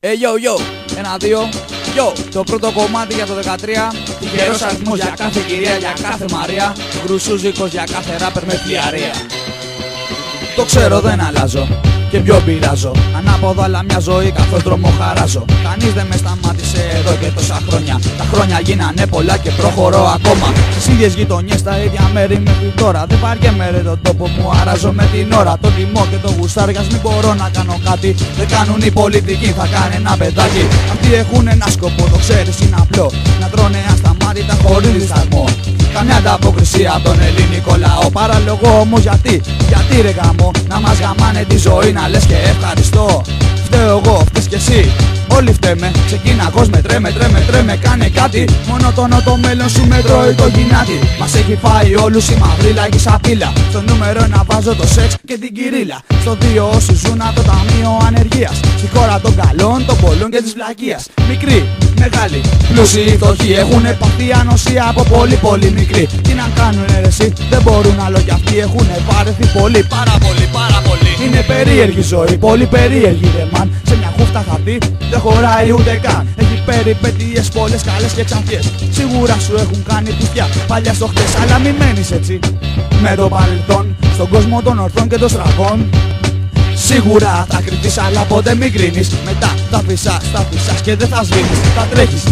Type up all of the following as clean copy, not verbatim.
Yo, 1-2, το πρώτο κομμάτι για το 13. Τυχερός αριθμός για κάθε κυρία, για κάθε Μαρία. Γκρουσούζικος για κάθε ράπερ με φλιαρία. Το ξέρω, δεν αλλάζω και πιο πειράζω. Ανάποδο αλλά μια ζωή καθώς δρόμο χαράζω. Κανείς δεν με σταμάτησε εδώ και τόσα χρόνια. Τα χρόνια γίνανε πολλά και προχωρώ ακόμα. Στις ίδιες γειτονιές, στα ίδια μέρη μέχρι τώρα. Δεν βαριέμαι ρε τον τόπο μου, αράζω με την ώρα. Το τιμώ και το γουστάριας, μην μπορώ να κάνω κάτι. Δεν κάνουν οι πολιτικοί, θα κάνει ένα παιδάκι. Αυτοί έχουν ένα σκοπό, το ξέρεις είναι απλό. Να τρώνε ασταμάτητα χωρίς δισταγμό. Καμιά ανταπόκριση από τον ελληνικό λαό. Παραλογώ όμως γιατί ρε γάμο, να μας γαμάνε τη ζωή, να λες και ευχαριστώ. Φταίω εγώ, φταίς κι εσύ, όλοι φταίμε. Ξεκίνα κος μετρέ, κάνε κάτι. Μονότονο το μέλλον σου μετρώει το γυνάτι. Μας έχει φάει όλους η μαύρη λαγή σαπίλα. Στο νούμερο 1 βάζω το σεξ και την κυρίλα. Στο 2 όσοι ζουν το ταμείο ανεργίας. Στη χώρα των καλών, των πολλών και της βλακείας. Μικρή, μεγάλη, πλούσιοι, φτωχοί έχουνε παθεί ανοσία από πολύ μικρή. Τι να κάνουνε ρε εσύ, δεν μπορούν άλλο κι αυτοί έχουνε βαρεθεί πολύ, πάρα πολύ. Είναι περίεργη ζωή, πολύ περίεργη ρε μαν. Σε μια χούφτα χαρτί δεν χωράει ούτε καν. Έχει περιπέτειες πολλές καλές και ξανθιές. Σίγουρα σου έχουν κάνει πουστιά παλιά στο χτες, αλλά μη μένεις έτσι με το παρελθόν. Στον κόσμο των ορθών και των στραβών σίγουρα θα κρυφτείς, αλλά ποτέ μην κρίνεις. Μετά θα φυσάς και δεν θα σβήνεις.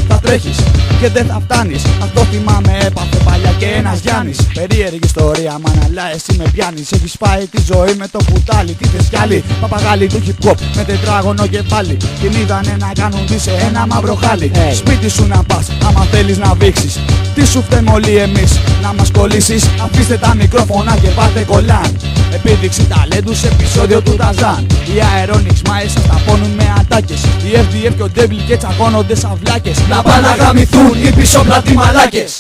Θα τρέχεις και δεν θα φτάνεις. Αυτό θυμάμαι έπαθε παλιά και ένας Γιάννης. Περίεργη ιστορία μάνα, αλλά εσύ με πιάνεις. Έχεις φάει τη ζωή με το κουτάλι. Τι θες κι άλλη, παπαγάλι του hip hop με τετράγωνο κεφάλι. Την είδανε να κάνουν τι σε ένα μαύρο χάλι. Σπίτι σου να πας άμα θέλεις να βήξεις. Τι σου φταίμε όλοι εμείς να μας κολλήσεις. Αφήστε τα μικρόφωνα και πάτε κολλάν. Επίδειξη ταλέντου σε επεισόδιο του Ταζάν. Οι Aeronix μάες σας ταπώνουν με ατάκες. Οι FDF και ο Devil και τσακώνονται σαν βλάκες. Να πάνε να γαμηθούν οι πισόπλατοι μαλάκες.